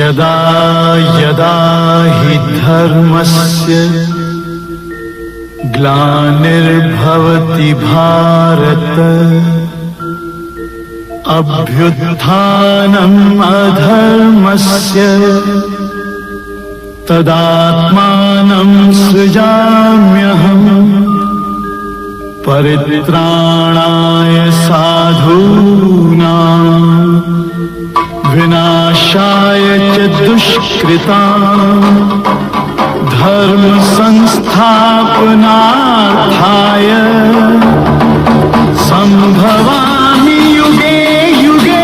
यदा यदा हि धर्मस्य ग्लानिर्भवति भारत अभ्युत्थानम् अधर्मस्य तदात्मानं सृजाम्यहम् परित्राणाय साधूनां विनाशाय च दुष्कृताम् धर्म संस्थापनार्थाय संभवामि युगे युगे।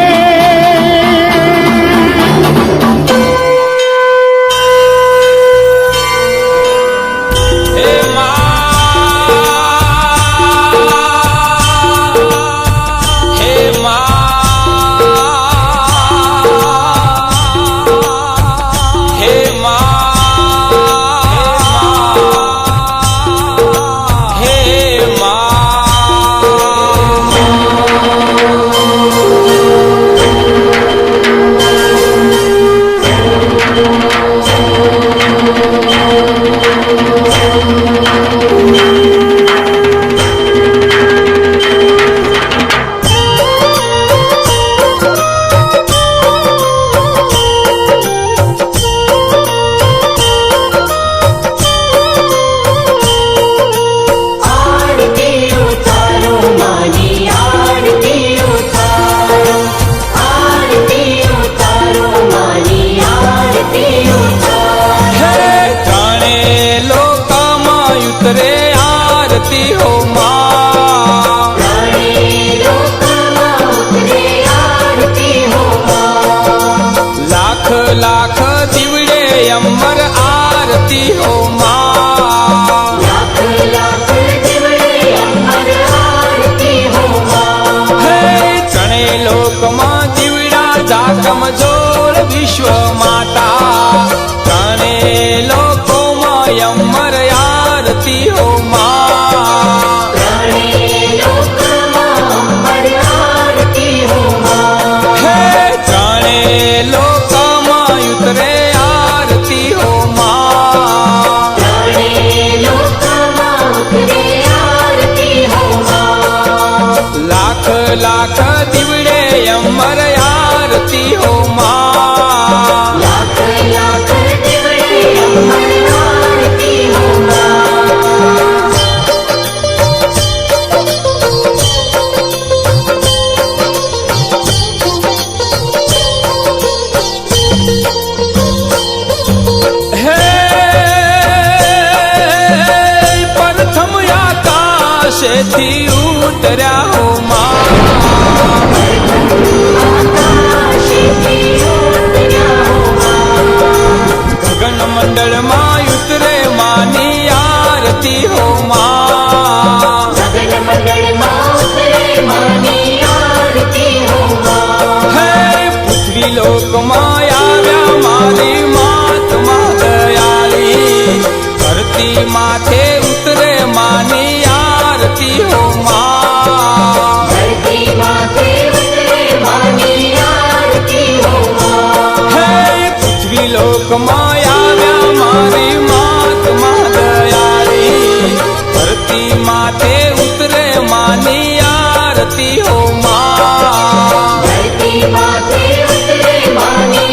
लाख दिवड़े अमर आरती हो माँ, लाख लाख दिवड़े अमर आरती हो माँ। हे त्रणेय लोक माँ दिवड़ा जाकम जोर विश्व माता, त्रणेय लोको माँ अमर आरती हो माँ, त्रणेय लोक माँ अमर आरती हो माँ। हे त्रणेय लोक उतरे आरती हो माँ, त्रणेय लोक माँ उतरे आरती हो माँ। लाख लाख दिवड़े अमर आरती हो माँ, लाख लाख दिवड़े अमर आरती हो माँ। थी उतरा हो माँ, गगन मंडल माँ उतरे मानी आरती हो माँ, गगन मंडल माँ उतरे मानी आरती हो माँ। है पृथ्वी लोक माया मारी मात दयाली, धरती माथे उतरे मानी आरती हो माँ, धरती माथे उतरे मानी आरती हो माँ। हे पृथ्वी लोक माया मारी मात दयाली, धरती माथे उतरे मानी आरती हो माँ, धरती माथे उतरे मानी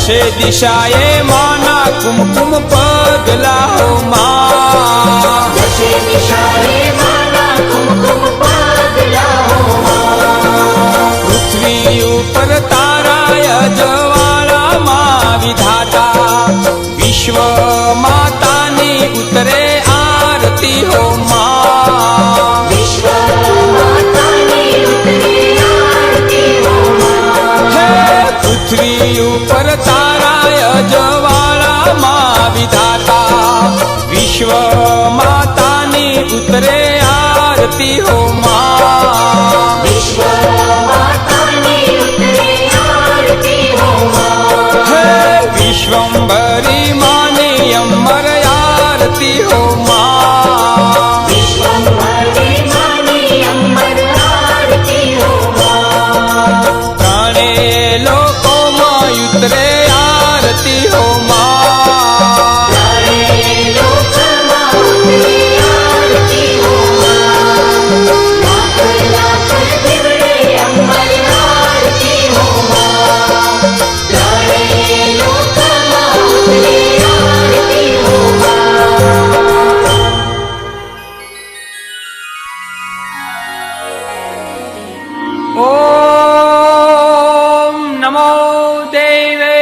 દશે દિશાએ માના કુમકુમ પગલા હો માં દશે દિશાએ માના કુમકુમ પગલા હો પૃથ્વી ઉપર તારાય જવાળામાં વિધાતા વિશ્વ માતાની ઉતરે આરતી હો માં વિશ્વ માતાની ઉતરે આરતી હો હે પૃથ્વી ઉપર તારાય જવાળામાં વિધાતા વિશ્વ માતાની ઉતરે આરતી હો માં વિશ્વ માતાની ઉતરે આરતી હો હે વિશ્વંભરી માની અમર આરતી હો માં વિશ્વંભરી માની અમર આરતી હો ત્રણે લોકોમાં ઉતરે આરતી હો માં ત્રણે લોકમાં ઉતરે આરતી હો લાખ લાખ દીવડે અમર આરતી હો ત્રણે લોકમાં ઉતરે આરતી હો ઓમ નમો દેવે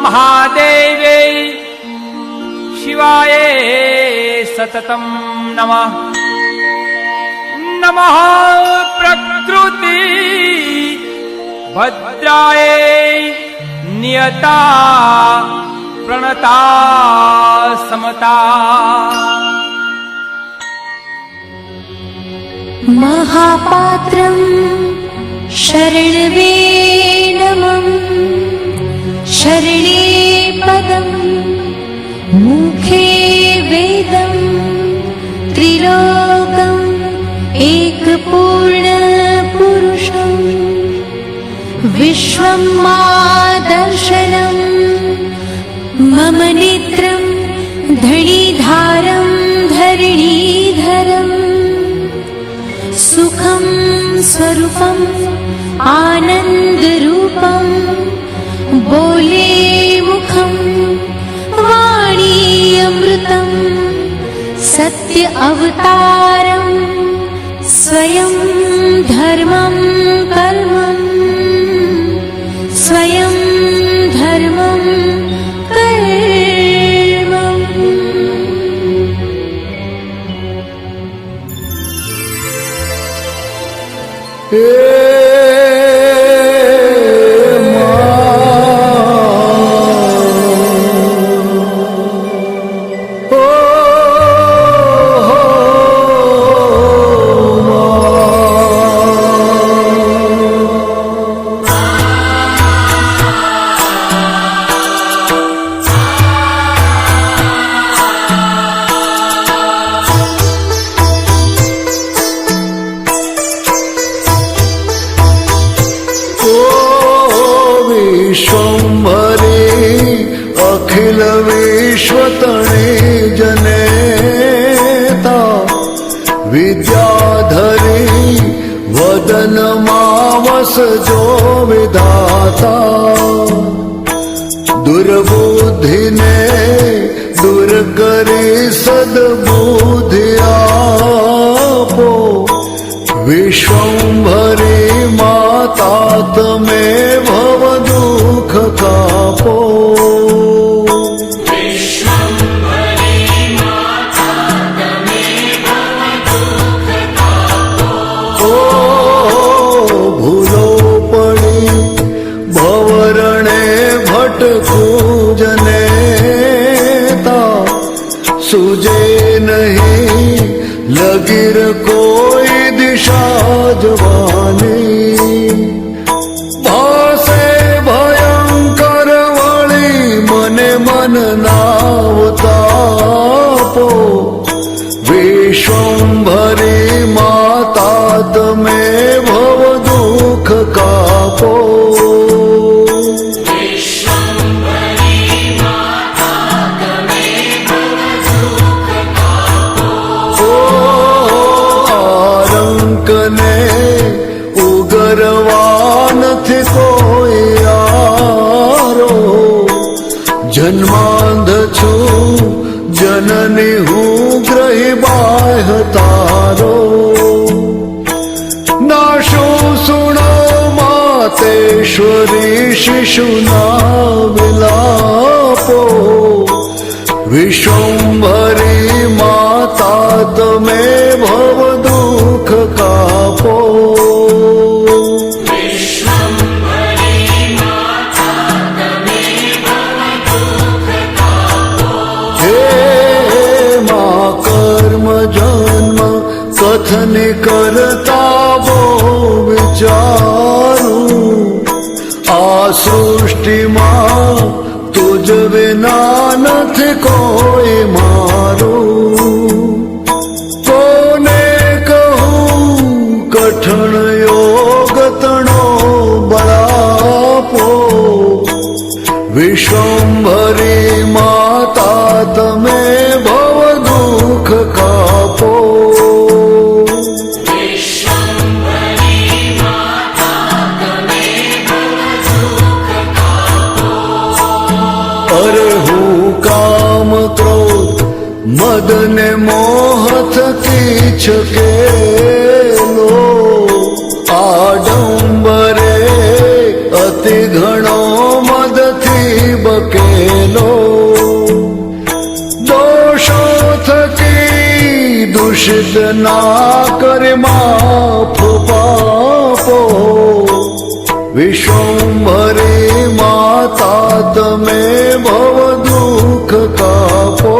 મહાદેવે શિવાય સતતમ નમઃ નમઃ પ્રકૃતિ ભદ્રાય નિયતા પ્રણતા સમતા महापात्रं शरणवेदमं शरणे पदं मुखे वेदं त्रिलोकम् एकपूर्णपुरुषं विश्वं मादर्शनं मम नेत्रं धणिधारं धरणीधरम् सुखं स्वरूपम् आनन्दरूपं बोले मुखं वाणी अमृतं सत्य अवतारं स्वयं धर्मं कर्मं स्वयं धर्मं कर्मम् विश्वंभरे अखिल विश्वतणे जनेता विद्याधरे वदन मावस जो विधाता दुर्बुद्धि ने दूर करे सद्बुद्धि आपो विश्वंभरे माता तमे भव दुख कापो ओ भूलो पड़ी भवरणे भटकू जनेता सुजे नहीं लगिर कोई दिशा जवानी भासे भयंकर वળી મને મન નાવતાપો વિશ્વંભરી માતા તમે ભવ દુઃખ કાપો આરંકને ઉગરવા નથી કોઈ આ જન્માંધ છું જનની હું ગ્રહી બાહ્ય તારો નાશો સુણો માતેશ્વરી શિશુના વિલાપો વિશ્વંભરી માતા તમે ભવ દુઃખ કાપો કથન કરતા બહુ વિચારું આ સૃષ્ટિમાં તુજ વિના નથી કોઈ મારું કોને કહું કઠણ યોગ તણો બળાપો વિશ્વંભરી માતા તમે ભવ દુઃખ કાપો અરે હું કામ ક્રોધ મદ ને મોહ થકી છકેલો આડંબરે અતિ ઘણો મદથી બકેલો દોષો થકી દૂષિત ના કરે માફ પાપો વિશ્વંભરી માતા તમે ભવ દુઃખ કાપો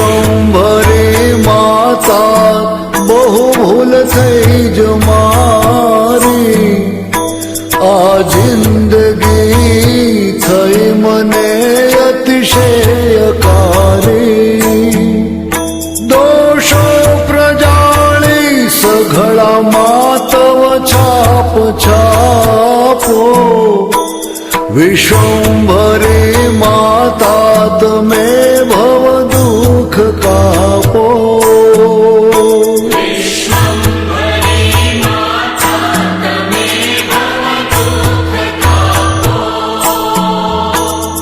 વિશ્વંભરી માતા બહુ ભૂલ થઈ જ મારી આ જિંદગી થઈ મને અતિશયકારી દોષો પ્રજાળી સઘળામાં તવ છાપ છાપો વિશ્વંભરી માતા તમે ભવ દુઃખ કાપો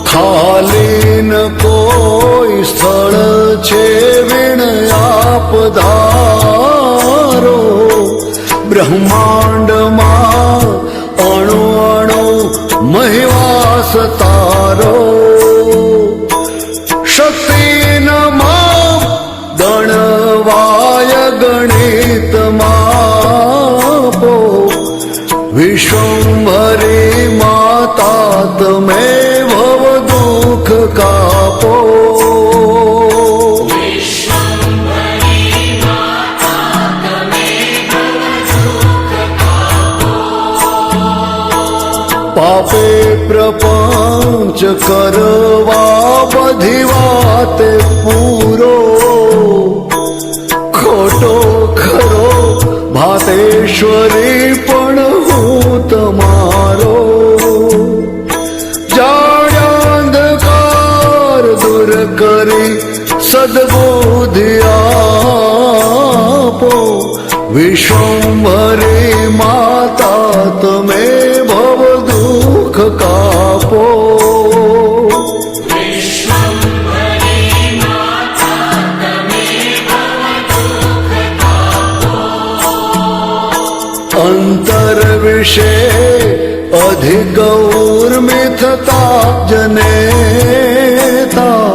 ખાલી ન કોઈ સ્થળ છે વિણ આપ ધારો બ્રહ્માંડમાં અણુ અણુ મહિવાસ તારો શક્તિ નમા ગણવાય ગણિત માપો વિશ્વંભરી માતા તમે ભવ દુઃખ કાપો પાપે પ્રપંચ કરવા બધી વાતે પૂરો ખોટો ખરો ભાતેશ્વરી પણ હું તમારો જાણ્યાંધકાર દૂર કરી સદબુદ્ધિ આપો વિશ્વંભરી માતા તમે ભવ દુઃખ કાપો અંતર વિશે અધિક ઉર્મિથતા જનેતા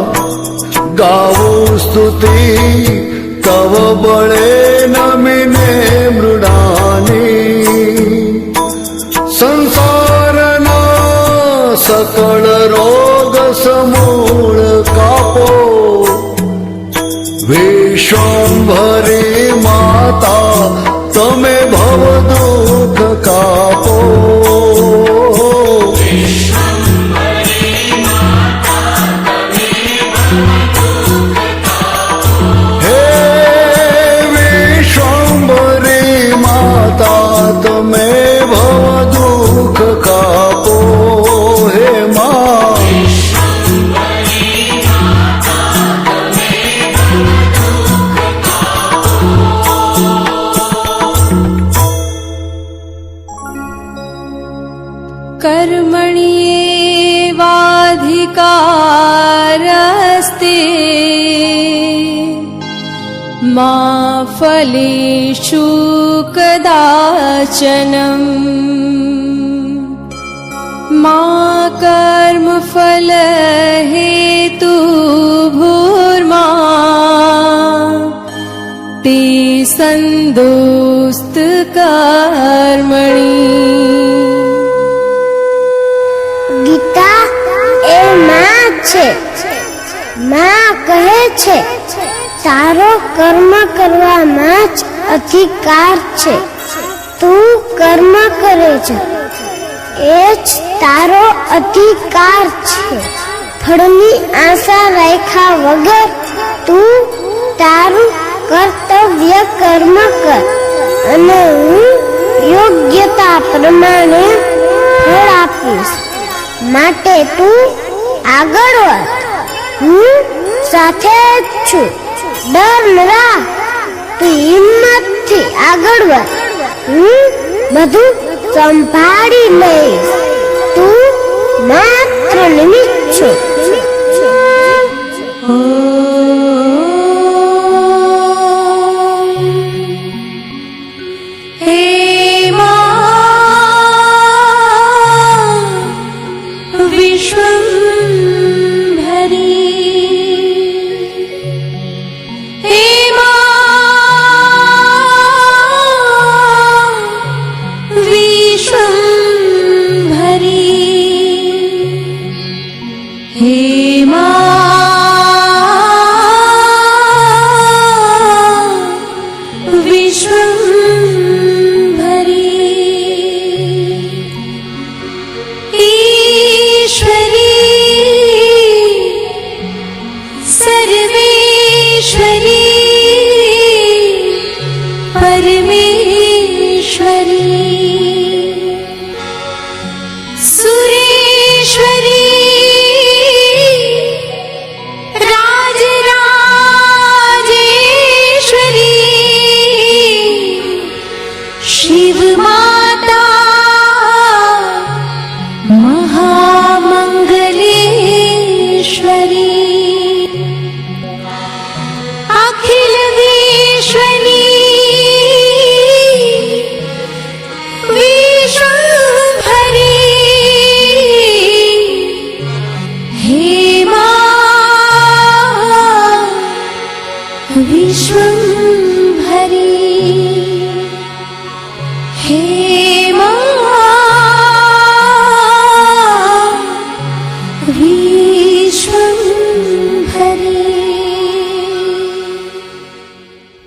ગાવું સ્તુતિ તવ બળે નમીને મૃડાની સંસારના સકળ રોગ સમૂળ કાપો વિશ્વંભરી માતા તમે ભવ દુઃખ કાપો હે વિશ્વંભરી માતા તમે ભવ દુઃખ કાપો હે મા मा फलेषु कदाचनम् मा कर्मफलहेतुर्भूर्मा ते संदोस्तकर्मणि। ગીતા એ માં છે. માં કહે છે તારો કર્મ કરવામાં જ અધિકાર છે. તું કર્મ કરે છે એ જ તારો અધિકાર છે. ફળની આશા રાખ્યા વગર તું તારું કર્તવ્ય કર્મ કર અને હું યોગ્યતા પ્રમાણે ફળ આપીશ. માટે તું આગળ વધ. હું સાથે જ છું. ડર ન રાખ. તું હિંમતથી આગળ વધ. હું બધું સંભાળી લઈશ. તું માત્ર નિમિત્ત છો. हे मा विश्वम्भरी हे मा विश्वम्भरी हे मा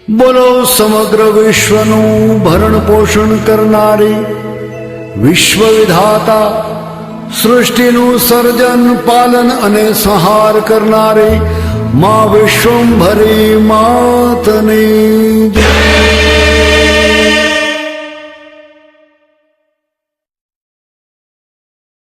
બોલો સમગ્ર વિશ્વનું ભરણ પોષણ કરનારી, વિશ્વ વિધાતા, સૃષ્ટિનું સર્જન પાલન અને સંહાર કરનારી મા વિશ્વંભરી માતની જય.